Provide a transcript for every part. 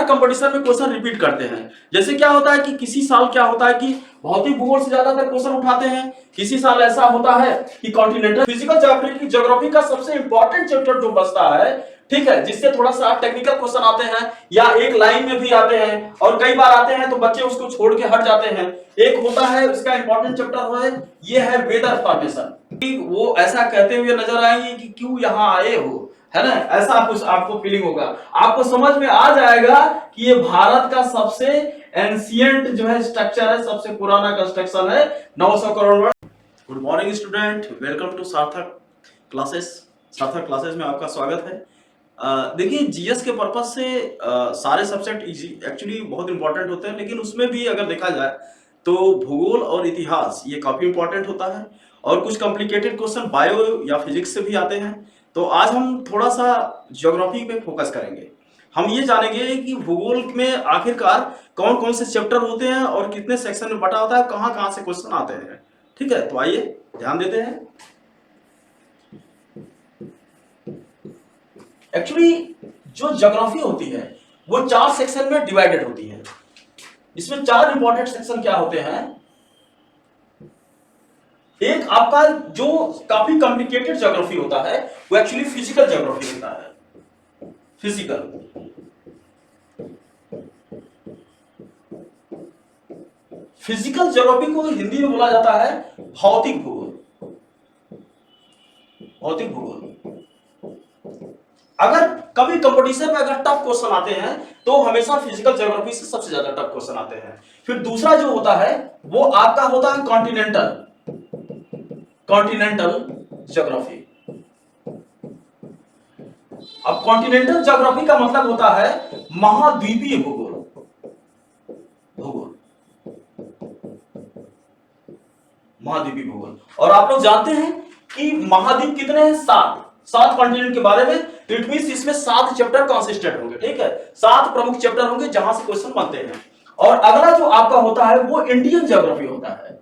हर competition में question repeat करते हैं। जैसे क्या होता है कि किसी साल क्या होता है कि भौतिक भूगोल से ज्यादातर क्वेश्चन उठाते हैं, किसी साल ऐसा होता है कि कॉन्टिनेंटल फिजिकल ज्योग्राफी का सबसे इंपॉर्टेंट चैप्टर जो बचता है, ठीक है, जिससे थोड़ा सा टेक्निकल क्वेश्चन आते हैं या एक लाइन में भी आते हैं और कई बार आते हैं तो बच्चे उसको छोड़ के हट जाते हैं। एक होता है उसका इंपॉर्टेंट चैप्टर है, ये है वेदर फॉर्मेशन। वो ऐसा कहते हुए नजर आएंगे कि क्यों यहाँ आए हो, है ना, ऐसा कुछ आपको फीलिंग होगा। आपको समझ में आ जाएगा कि ये भारत का सबसे एंशिएंट जो है स्ट्रक्चर है, सबसे पुराना कंस्ट्रक्शन है, 900 करोड़ वर्ष। Good morning student, welcome to Sarthak classes. Sarthak classes में आपका स्वागत है। देखिए, जीएस के पर्पज से सारे सब्जेक्ट एक्चुअली बहुत इंपॉर्टेंट होते हैं, लेकिन उसमें भी अगर देखा जाए तो भूगोल और इतिहास ये काफी इंपॉर्टेंट होता है और कुछ कॉम्प्लिकेटेड क्वेश्चन बायो या फिजिक्स से भी आते हैं। तो आज हम थोड़ा सा ज्योग्राफी पे फोकस करेंगे। हम ये जानेंगे कि भूगोल में आखिरकार कौन कौन से चैप्टर होते हैं और कितने सेक्शन में बटा होता है, कहाँ कहाँ से क्वेश्चन आते हैं। ठीक है, तो आइए ध्यान देते हैं। एक्चुअली जो ज्योग्राफी होती है वो 4 सेक्शन में डिवाइडेड होती है। इसमें 4 इंपॉर्टेंट सेक्शन क्या होते हैं। एक आपका जो काफी कॉम्प्लिकेटेड ज्योग्राफी होता है वो एक्चुअली फिजिकल ज्योग्राफी होता है। फिजिकल ज्योग्राफी को हिंदी में बोला जाता है भौतिक भूगोल। भौतिक भूगोल अगर कभी कंपटीशन में अगर टफ क्वेश्चन आते हैं तो हमेशा फिजिकल ज्योग्राफी से सबसे ज्यादा टफ क्वेश्चन आते हैं। फिर दूसरा जो होता है वो आपका होता है कॉन्टिनेंटल ज्योग्राफी। अब कॉन्टिनेंटल ज्योग्राफी का मतलब होता है महाद्वीपीय भूगोल। महाद्वीपीय भूगोल। और आप लोग जानते हैं कि महाद्वीप कितने हैं? 7 कॉन्टिनेंट के बारे में। इट मींस इसमें 7 चैप्टर कंसिस्टेंट होंगे। ठीक है, 7 प्रमुख चैप्टर होंगे जहां से क्वेश्चन बनते हैं। और अगला जो आपका होता है वो इंडियन ज्योग्राफी होता है।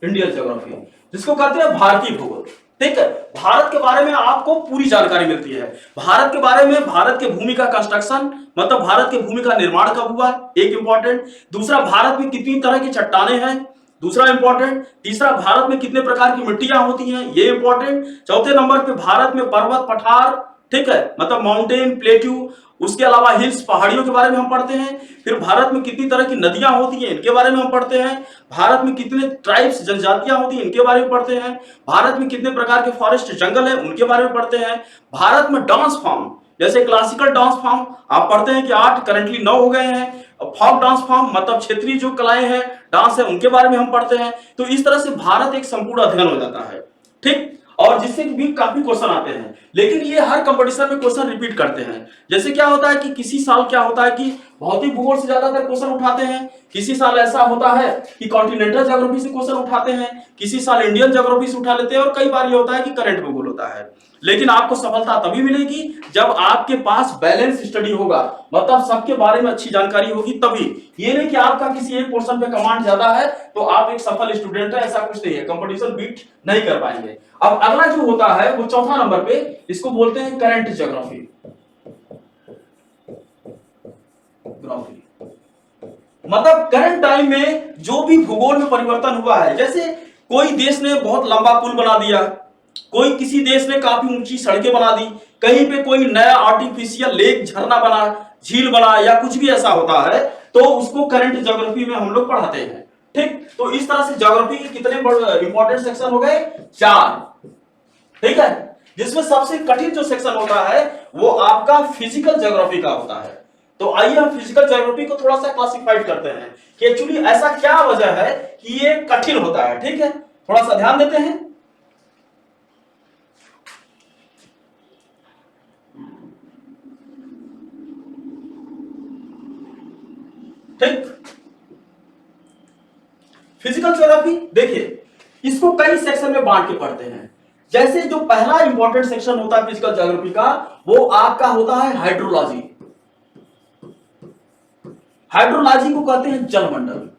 इंडियन ज्योग्राफी जिसको कहते हैं भारतीय भूगोल। ठीक है, भारत के बारे में आपको पूरी जानकारी मिलती है। भारत के बारे में, भारत के भूमि का कंस्ट्रक्शन, मतलब भारत के भूमि का निर्माण कब हुआ, एक इंपॉर्टेंट। दूसरा, भारत में कितनी तरह की चट्टाने हैं, दूसरा इंपॉर्टेंट। तीसरा, भारत में कितने प्रकार की मिट्टियां होती हैं, ये इंपॉर्टेंट। चौथे नंबर पे भारत में पर्वत पठार, ठीक है, मतलब माउंटेन, प्लेट्यू, उसके अलावा हिल्स, पहाड़ियों के बारे में हम पढ़ते हैं। फिर भारत में कितनी तरह की नदियां होती हैं, इनके बारे में हम पढ़ते हैं। भारत में कितने ट्राइब्स, जनजातियां होती हैं, इनके बारे में पढ़ते हैं। भारत में कितने प्रकार के फॉरेस्ट, जंगल है, उनके बारे में पढ़ते हैं। भारत में डांस फॉर्म, जैसे क्लासिकल डांस फॉर्म आप पढ़ते हैं कि 8, करंटली 9 हो गए हैं। फोक डांस फॉर्म मतलब क्षेत्रीय जो कलाएं हैं, डांस है, उनके बारे में हम पढ़ते हैं। तो इस तरह से भारत एक संपूर्ण अध्ययन हो जाता है। ठीक, और जिससे भी काफी क्वेश्चन आते हैं, लेकिन ये हर कंपटीशन में क्वेश्चन रिपीट करते हैं। जैसे क्या होता है कि किसी साल क्या होता है कि भौतिक भूगोल से ज्यादातर क्वेश्चन उठाते हैं, किसी साल ऐसा होता है कि कॉन्टिनेंटल ज्योग्राफी से क्वेश्चन उठाते हैं, किसी साल इंडियन ज्योग्राफी से उठा लेते हैं, और कई बार ये होता है कि करंट भूगोल होता है। लेकिन आपको सफलता तभी मिलेगी जब आपके पास बैलेंस स्टडी होगा, मतलब सबके बारे में अच्छी जानकारी होगी तभी। ये नहीं कि आपका किसी एक पोर्शन पे कमांड ज्यादा है तो आप एक सफल स्टूडेंट है, ऐसा कुछ नहीं है, कंपटीशन बीट नहीं कर पाएंगे। अब अगला जो होता है वो चौथा नंबर पे, इसको बोलते हैं करंट ज्योग्राफी। मतलब करंट टाइम में जो भी भूगोल में परिवर्तन हुआ है, जैसे कोई देश ने बहुत लंबा पुल बना दिया, कोई किसी देश ने काफी ऊंची सड़कें बना दी, कहीं पे कोई नया आर्टिफिशियल लेक, झरना बना, झील बना, या कुछ भी ऐसा होता है तो उसको करंट ज्योग्राफी में हम लोग पढ़ाते हैं। ठीक, तो इस तरह से ज्योग्राफी के कितने इंपॉर्टेंट सेक्शन हो गए? 4। ठीक है, जिसमें सबसे कठिन जो सेक्शन होता है वो आपका फिजिकल ज्योग्राफी का होता है। तो आइए हम फिजिकल ज्योग्राफी को थोड़ा सा क्लासिफाइड करते हैं कि एक्चुअली ऐसा क्या वजह है कि ये कठिन होता है। ठीक है, थोड़ा सा ध्यान देते हैं। ठीक, फिजिकल ज्योग्राफी देखिए, इसको कई सेक्शन में बांट के पढ़ते हैं। जैसे जो पहला इंपॉर्टेंट सेक्शन होता है फिजिकल ज्योग्राफी का, वो आपका होता है हाइड्रोलॉजी। हाइड्रोलॉजी को कहते हैं जलमंडल।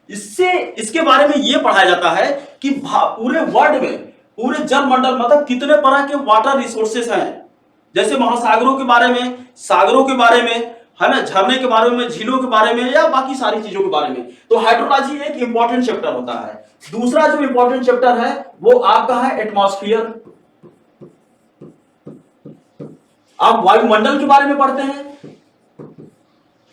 इससे इसके बारे में यह पढ़ाया जाता है कि पूरे वर्ल्ड में पूरे जल मंडल मतलब कितने तरह के वाटर रिसोर्सेस हैं, जैसे महासागरों के बारे में, सागरों के बारे में, है ना, झरने के बारे में, झीलों के बारे में, या बाकी सारी चीजों के बारे में। तो हाइड्रोलॉजी एक इंपॉर्टेंट चैप्टर होता है। दूसरा जो इंपॉर्टेंट चैप्टर है वो आपका है एटमॉस्फेयर। आप वायुमंडल के बारे में पढ़ते हैं,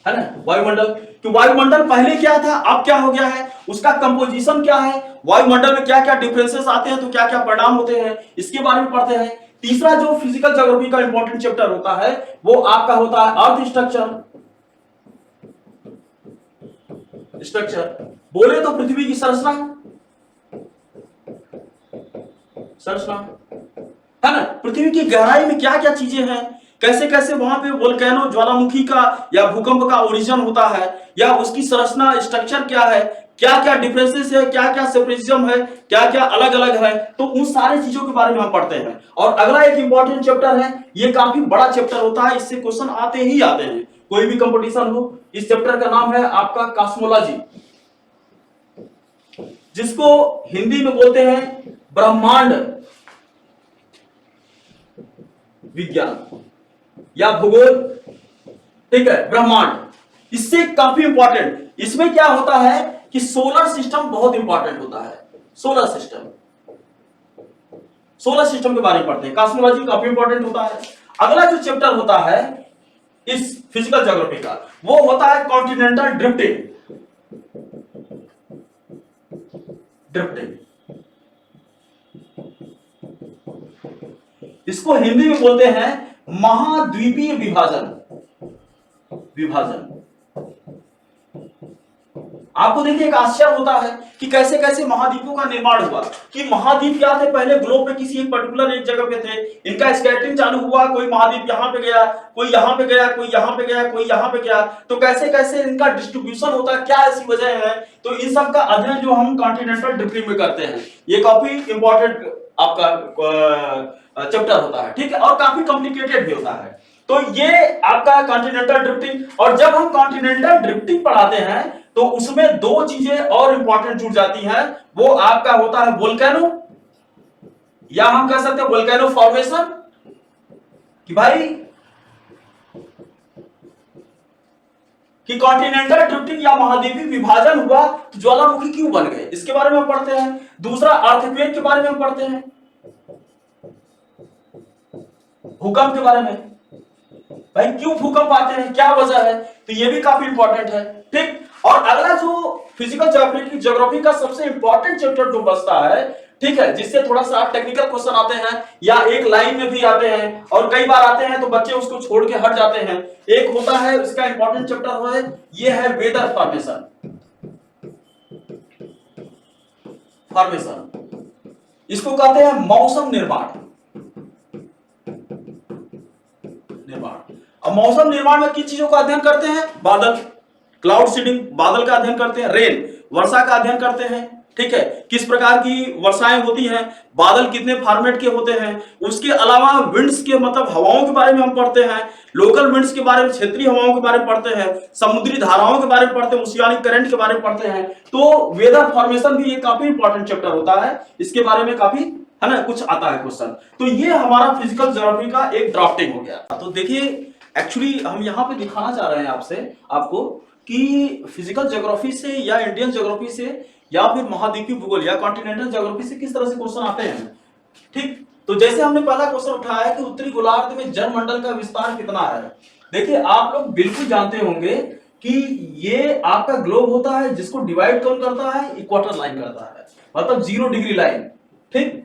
है ना, वायुमंडल। कि वायुमंडल पहले क्या था, अब क्या हो गया है, उसका कंपोजिशन क्या है, वायुमंडल में क्या क्या डिफरेंसेस आते हैं, तो क्या क्या परिणाम होते हैं, इसके बारे में पढ़ते हैं। तीसरा जो फिजिकल ज्योग्राफी का इंपॉर्टेंट चैप्टर होता है वो आपका होता है अर्थ स्ट्रक्चर। स्ट्रक्चर बोले तो पृथ्वी की संरचना, संरचना, है ना, पृथ्वी की गहराई में क्या क्या चीजें हैं, कैसे कैसे वहां पे वोल्केनो ज्वालामुखी का या भूकंप का ओरिजिन होता है, या उसकी संरचना स्ट्रक्चर क्या है, क्या क्या डिफरेंसेस है, क्या क्या सेपरेटिज्म है, क्या क्या अलग अलग है, तो उन सारी चीजों के बारे में हम पढ़ते हैं। और अगला एक इंपॉर्टेंट चैप्टर है, ये काफी बड़ा चैप्टर होता है, इससे क्वेश्चन आते ही आते हैं, कोई भी कंपटीशन हो। इस चैप्टर का नाम है आपका कॉस्मोलॉजी, जिसको हिंदी में बोलते हैं ब्रह्मांड विज्ञान या भूगोल, ठीक है, ब्रह्मांड। इससे काफी इंपॉर्टेंट, इसमें क्या होता है कि सोलर सिस्टम बहुत इंपॉर्टेंट होता है। सोलर सिस्टम, सोलर सिस्टम के बारे में पढ़ते हैं, कॉस्मोलॉजी काफी इंपॉर्टेंट होता है। अगला जो चैप्टर होता है इस फिजिकल ज्योग्राफी का वो होता है कॉन्टिनेंटल ड्रिफ्टिंग। ड्रिफ्टिंग, इसको हिंदी में बोलते हैं महाद्वीपीय विभाजन। विभाजन, आपको देखिए एक आश्चर्य होता है कि कैसे कैसे महाद्वीपों का निर्माण हुआ। कि महाद्वीप क्या थे, पहले ग्लोब पे किसी एक पर्टिकुलर एक जगह पे थे, इनका स्कैटरिंग चालू हुआ, कोई महाद्वीप यहां पे गया, कोई यहां पे गया, कोई यहां पे गया, कोई यहां पे गया, तो कैसे कैसे इनका डिस्ट्रीब्यूशन होता है, क्या ऐसी वजह है, तो इन सब का अध्ययन जो हम कॉन्टिनेंटल ड्रिफ्टिंग में करते हैं। ये काफी इंपॉर्टेंट आपका चैप्टर होता है, ठीक है, और काफी कॉम्प्लिकेटेड भी होता है। तो ये आपका कॉन्टिनेंटल ड्रिफ्टिंग। और जब हम कॉन्टिनेंटल ड्रिफ्टिंग पढ़ाते हैं तो उसमें दो चीजें और इंपॉर्टेंट जुड़ जाती हैं, वो आपका होता है वोल्केनो, या हम कह सकते हैं वोल्केनो फॉर्मेशन। कि भाई कि कॉन्टिनेंटल ड्रिफ्टिंग या महाद्वीपीय विभाजन हुआ तो ज्वालामुखी क्यों बन गए, इसके बारे में हम पढ़ते हैं। दूसरा अर्थक्वेक के बारे में हम पढ़ते हैं, भूकंप के बारे में, भाई क्यों भूकंप आते हैं, क्या वजह है, तो ये भी काफी इंपॉर्टेंट है, ठीक। और अगला जो फिजिकल ज्योग्राफी का सबसे इंपॉर्टेंट चैप्टर जो बचता है, ठीक है, जिससे थोड़ा सा टेक्निकल क्वेश्चन आते हैं या एक लाइन में भी आते हैं और कई बार आते हैं तो बच्चे उसको छोड़ के हट जाते हैं। एक होता है इसका इंपॉर्टेंट चैप्टर है, ये है वेदर फॉर्मेशन। फॉर्मेशन, इसको कहते हैं मौसम निर्माण। अब मौसम निर्माण में किन चीजों का अध्ययन करते हैं, बादल, क्लाउड सीडिंग, बादल का अध्ययन करते हैं, रेन, वर्षा का अध्ययन करते हैं, ठीक है, किस प्रकार की वर्षाएं होती हैं, बादल कितने फॉर्मेट के होते हैं। उसके अलावा विंड्स के मतलब हवाओं के बारे में हम पढ़ते हैं, लोकल विंड्स के बारे में, क्षेत्रीय हवाओं के बारे में पढ़ते हैं, समुद्री धाराओं के बारे में पढ़ते हैं, ओशियानिक करंट के बारे में पढ़ते हैं। तो वेदर फॉर्मेशन भी एक काफी इंपॉर्टेंट चैप्टर होता है, इसके बारे में काफी, है ना, कुछ आता है क्वेश्चन। तो ये हमारा फिजिकल ज्योग्राफी का एक ड्राफ्टिंग हो गया। तो देखिए एक्चुअली हम यहाँ पे दिखाना चाह रहे हैं आपको कि फिजिकल ज्योग्राफी से या इंडियन ज्योग्राफी से या फिर महाद्वीपीय भूगोल या कॉन्टिनेंटल ज्योग्राफी से किस तरह से क्वेश्चन आते हैं, ठीक। तो जैसे हमने पहला क्वेश्चन उठाया है कि उत्तरी गोलार्ध में जलमंडल का विस्तार कितना है। देखिए आप लोग बिल्कुल जानते होंगे कि ये आपका ग्लोब होता है, जिसको डिवाइड कौन करता है, इक्वाटर लाइन करता है, मतलब 0 डिग्री लाइन, ठीक।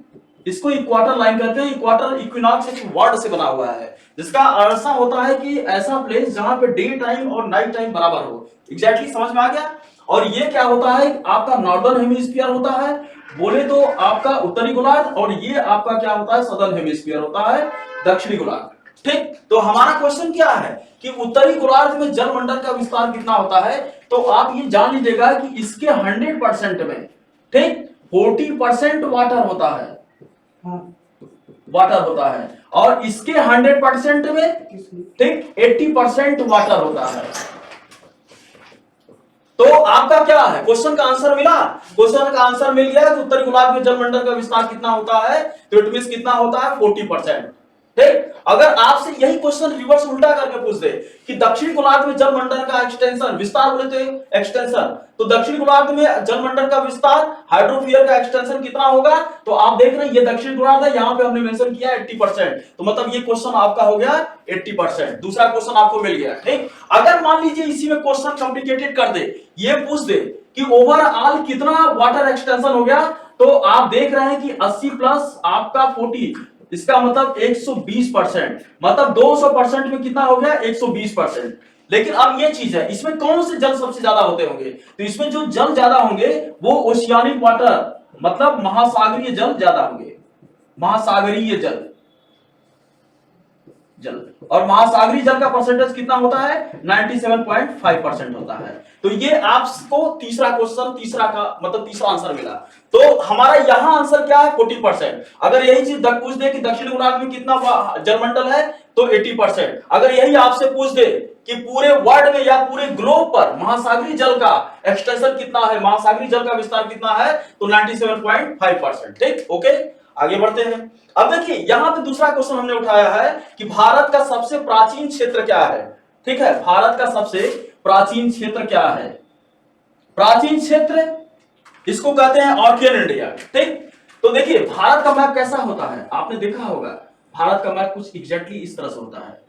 इसको इक्वाटर लाइन कहते हैं। इक्वाटर इक्विनॉक्स एक वर्ड से बना हुआ है, जिसका अर्थ होता है कि ऐसा प्लेस जहां पे डे टाइम और नाइट टाइम बराबर हो। एग्जैक्टली समझ में आ गया। और ये क्या होता है, आपका नॉर्दर्न हेमिस्फीयर होता है, बोले तो आपका उत्तरी गोलार्ध, और ये आपका क्या होता है, सदर्न हेमिस्फीयर होता है, दक्षिणी गोलार्ध, ठीक। तो हमारा क्वेश्चन क्या है कि उत्तरी गोलार्ध में जलमंडल का विस्तार कितना होता है, तो आप ये जान लीजिएगा कि इसके 100% में, ठीक, 40% वाटर होता है, वाटर होता है, और इसके 100% में, ठीक, 80% वाटर होता है। तो आपका क्या है, क्वेश्चन का आंसर मिला, क्वेश्चन का आंसर मिल गया कि उत्तरी गोलार्ध में जलमंडल का विस्तार कितना होता है, तो इट मींस कितना होता है 40%। ठीक, अगर आपसे यही क्वेश्चन रिवर्स उल्टा करके पूछ दे कि दक्षिण गोलार्ध में जलमंडल का एक्सटेंशन, विस्तार बोले तो एक्सटेंशन, तो दक्षिण गोलार्ध में जलमंडल का विस्तार, हाइड्रोस्फीयर का एक्सटेंशन कितना होगा, तो आप देख रहे हैं ये दक्षिण गोलार्ध है, यहां पे हमने मेंशन किया 80%, तो मतलब ये क्वेश्चन आपका हो गया 80%, दूसरा क्वेश्चन आपको मिल गया। ठीक, अगर मान लीजिए इसी में क्वेश्चन कॉम्प्लिकेटेड कर दे, ये पूछ दे कि ओवरऑल कितना वाटर एक्सटेंशन हो गया, तो आप देख रहे हैं कि 80 प्लस आपका 40, इसका मतलब 120%, मतलब 200% में कितना हो गया 120%। लेकिन अब ये चीज है, इसमें कौन से जल सबसे ज्यादा होते होंगे, तो इसमें जो जल ज्यादा होंगे वो ओशियानिक वाटर, मतलब महासागरीय जल ज्यादा होंगे, महासागरीय जल, जल, और महासागरीय जल का परसेंटेज कितना होता है 97.5% होता है। तो ये आपको तीसरा क्वेश्चन, तीसरा का मतलब तीसरा आंसर मिला। तो हमारा यहां आंसर क्या है 40%। अगर यही चीज पूछ दे कि दक्षिण गोलार्ध में कितना जलमंडल है, तो 80%। अगर यही आपसे पूछ दे कि पूरे वर्ल्ड में या पूरे ग्लोब पर महासागरीय जल का एक्सटेंशन कितना है, महासागरीय जल का विस्तार कितना है, तो 97.5%। ठीक, ओके, आगे बढ़ते हैं। अब देखिए यहां पे दूसरा क्वेश्चन हमने उठाया है कि भारत का सबसे प्राचीन क्षेत्र क्या है। ठीक है, भारत का सबसे प्राचीन क्षेत्र क्या है, प्राचीन क्षेत्र इसको कहते हैं आर्कियन इंडिया। ठीक, तो देखिए भारत का मैप कैसा होता है, आपने देखा होगा भारत का मैप कुछ एग्जैक्टली इस तरह से होता है,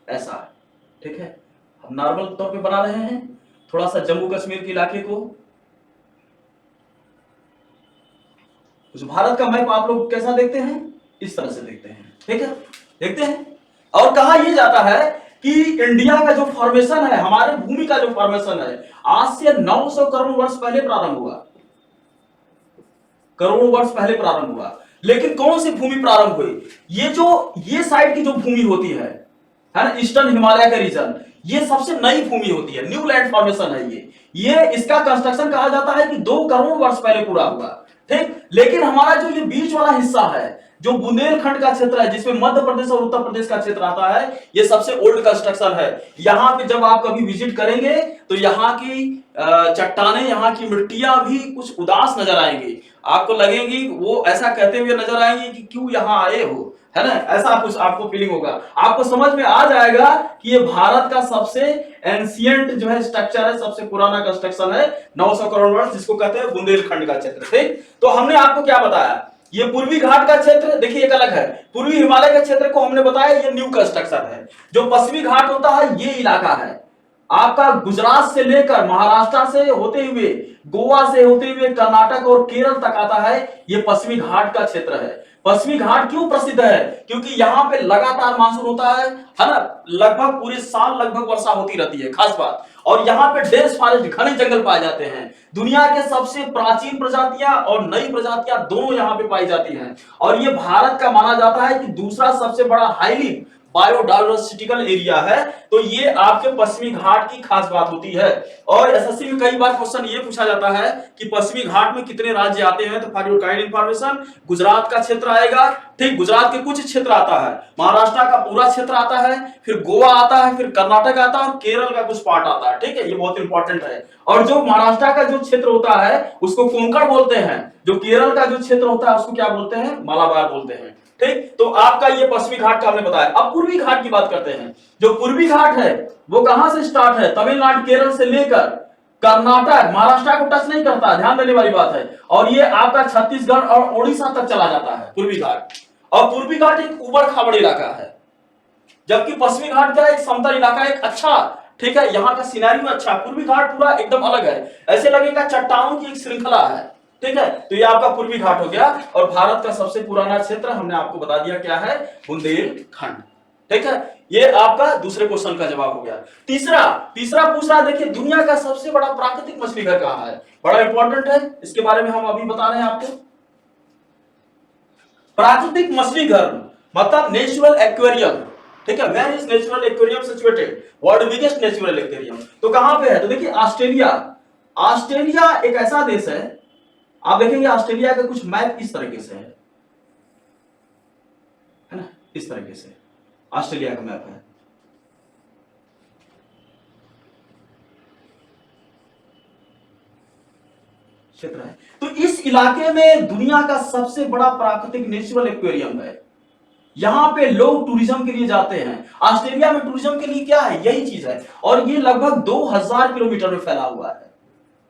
ऐसा है। ठीक है, हम नॉर्मल तौर पे बना रहे हैं, थोड़ा सा जम्मू कश्मीर के इलाके को, उस भारत का मैप आप लोग कैसा देखते हैं, इस तरह से देखते हैं। ठीक है, देखते हैं, और कहा यह जाता है कि इंडिया का जो फॉर्मेशन है, हमारे भूमि का जो फॉर्मेशन है, आज से 900 करोड़ वर्ष पहले प्रारंभ हुआ, करोड़ों वर्ष पहले प्रारंभ हुआ। लेकिन कौन सी भूमि प्रारंभ हुई, ये जो ये साइड की जो भूमि होती है ना, ईस्टर्न हिमालय का रीजन, ये सबसे नई भूमि होती है, न्यू लैंड फॉर्मेशन है ये इसका कंस्ट्रक्शन कहा जाता है कि 2 करोड़ वर्ष पहले पूरा हुआ। ठीक, लेकिन हमारा जो ये बीच वाला हिस्सा है, जो बुंदेलखंड का क्षेत्र है, जिसमें मध्य प्रदेश और उत्तर प्रदेश का क्षेत्र आता है, ये सबसे ओल्ड कंस्ट्रक्शन है। यहां पे जब आप कभी विजिट करेंगे तो यहाँ की चट्टाने, यहाँ की मिट्टियां भी कुछ उदास नजर आएंगी, आपको लगेगी, वो ऐसा कहते हुए नजर आएंगी कि क्यों यहां आए हो, है ना, ऐसा कुछ आपको फीलिंग होगा, आपको समझ में आ जाएगा कि ये भारत का सबसे एंशिएंट जो है स्ट्रक्चर है, सबसे पुराना कंस्ट्रक्शन है, 900 करोड़ वर्ष, जिसको कहते हैं बुंदेलखंड का क्षेत्र। ठीक, तो हमने आपको क्या बताया, ये पूर्वी घाट का क्षेत्र देखिए एक अलग है, पूर्वी हिमालय के क्षेत्र को हमने बताया ये न्यू कंस्ट्रक्शन है। जो पश्चिमी घाट होता है ये इलाका है आपका गुजरात से लेकर महाराष्ट्र से होते हुए, गोवा से होते हुए कर्नाटक और केरल तक आता है, ये पश्चिमी घाट का क्षेत्र है। पश्चिमी घाट क्यों प्रसिद्ध है, क्योंकि यहाँ पे लगातार मानसून होता है ना, लगभग पूरे साल लगभग वर्षा होती रहती है, खास बात। और यहाँ पे डेंस फॉरेस्ट, घने जंगल पाए जाते हैं, दुनिया के सबसे प्राचीन प्रजातियां और नई प्रजातियां दोनों यहाँ पे पाई जाती हैं। और ये भारत का माना जाता है कि दूसरा सबसे बड़ा हाईली बायोडाइवर्सिटिकल एरिया है, तो ये आपके पश्चिमी घाट की खास बात होती है। और एसएससी में कई बार क्वेश्चन ये पूछा जाता है कि पश्चिमी घाट में कितने राज्य आते हैं, तो for your kind information Gujarat का क्षेत्र आएगा। ठीक, गुजरात के कुछ क्षेत्र आता है, महाराष्ट्र का पूरा क्षेत्र आता है, फिर गोवा आता है, फिर कर्नाटक आता है और केरल का कुछ पार्ट आता है। ठीक है, ये बहुत इंपॉर्टेंट है। और जो महाराष्ट्र का जो क्षेत्र होता है उसको कोंकण बोलते हैं, जो केरल का जो क्षेत्र होता है उसको क्या बोलते हैं, मालाबार बोलते हैं। ठीक, तो आपका ये पश्चिमी घाट का हमने बताया। अब पूर्वी घाट की बात करते हैं। जो पूर्वी घाट है वो कहां से स्टार्ट है, तमिलनाडु केरल से लेकर कर्नाटक, महाराष्ट्र को टच नहीं करता, ध्यान देने वाली बात है। और ये आपका छत्तीसगढ़ और ओडिशा तक चला जाता है पूर्वी घाट। और पूर्वी घाट एक उबड़ खाबड़ इलाका है, जबकि पश्चिमी घाट का एक समतल इलाका, एक अच्छा, ठीक है, यहाँ का सिनेरियो अच्छा। पूर्वी घाट पूरा एकदम अलग है, ऐसे लगेगा चट्टानों की एक श्रृंखला है। ठीक है, तो ये आपका पूर्वी घाट हो गया। और भारत का सबसे पुराना क्षेत्र हमने आपको बता दिया क्या है, बुंदेलखंड। ठीक है, ये आपका दूसरे क्वेश्चन का जवाब हो गया। तीसरा तीसरा पूछ रहा है, देखिए दुनिया का सबसे बड़ा प्राकृतिक मछली घर कहां है, बड़ा इंपॉर्टेंट है, इसके बारे में हम अभी बता रहे हैं आपको। प्राकृतिक मछली घर मतलब नेचुरल एक्वेरियम। ठीक है, where is natural aquarium situated, world biggest natural aquarium, तो कहां पे है, तो देखिए ऑस्ट्रेलिया। ऑस्ट्रेलिया एक ऐसा देश है, आप देखेंगे ऑस्ट्रेलिया का कुछ मैप इस तरीके से है ना, इस तरीके से ऑस्ट्रेलिया का मैप है। क्षेत्र है। तो इस इलाके में दुनिया का सबसे बड़ा प्राकृतिक नेचुरल एक्वेरियम है। यहां पे लोग टूरिज्म के लिए जाते हैं। ऑस्ट्रेलिया में टूरिज्म के लिए क्या है, यही चीज है। और ये लगभग 2000 किलोमीटर में फैला हुआ है।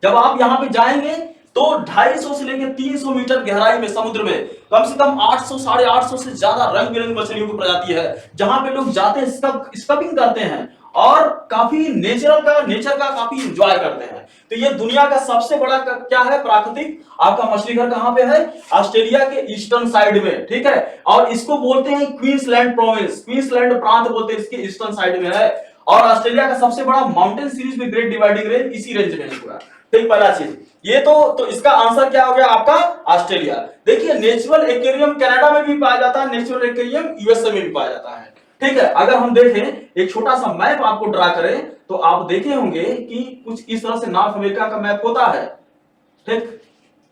जब आप यहां पे जाएंगे तो 250 से लेकर 300 मीटर गहराई में समुद्र में कम से कम 800 850 से ज्यादा रंग बिरंगी मछलियों की प्रजाति है, जहां पे लोग जाते हैं, स्कपिंग करते हैं और काफी नेचर का काफी एंजॉय करते हैं। तो ये दुनिया का सबसे बड़ा क्या है, प्राकृतिक आपका मछली घर कहां पे है, ऑस्ट्रेलिया के ईस्टर्न साइड में, ठीक है। और इसको बोलते हैं क्वींसलैंड प्रोविंस, क्वींसलैंड प्रांत बोलते हैं, इसके ईस्टर्न साइड में है। और ऑस्ट्रेलिया का सबसे बड़ा माउंटेन सीरीज में ग्रेट डिवाइडिंग रेंज इसी रेंज में है पूरा। ठीक, पहला चीज ये तो इसका आंसर क्या हो गया आपका, ऑस्ट्रेलिया। देखिए नेचुरल एक्वेरियम कनाडा में भी पाया जाता है, नेचुरल एक्वेरियम यूएसए में भी पाया जाता है। ठीक है, अगर हम देखें एक छोटा सा मैप आपको ड्रा करें तो आप देखे होंगे कि कुछ इस तरह से नॉर्थ अमेरिका का मैप होता है। ठीक,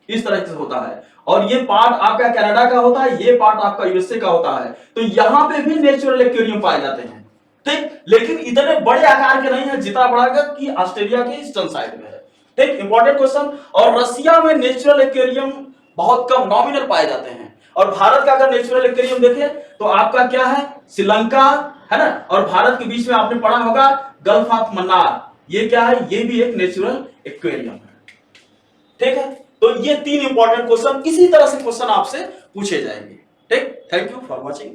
इस तरह से होता है। और ये पार्ट आपका कनाडा का होता है, ये पार्ट आपका यूएसए का होता है। तो यहां पे भी नेचुरल एक्वेरियम पाए जाते हैं। ठीक, लेकिन इतने बड़े आकार के नहीं है जितना बड़ा कि ऑस्ट्रेलिया के ईस्टर्न साइड में है। ठीक, इंपॉर्टेंट क्वेश्चन। और रसिया में नेचुरल एक्वेरियम बहुत कम नॉमिनल पाए जाते हैं। और भारत का अगर नेचुरल एक्वेरियम देखें तो आपका क्या है, श्रीलंका है ना, और भारत के बीच में आपने पढ़ा होगा गल्फ ऑफ मन्नार, ये क्या है, ये भी एक नेचुरल एक्वेरियम है। ठीक है, तो ये 3 इंपॉर्टेंट क्वेश्चन इसी तरह से क्वेश्चन आपसे पूछे जाएंगे। ठीक, थैंक यू फॉर वॉचिंग।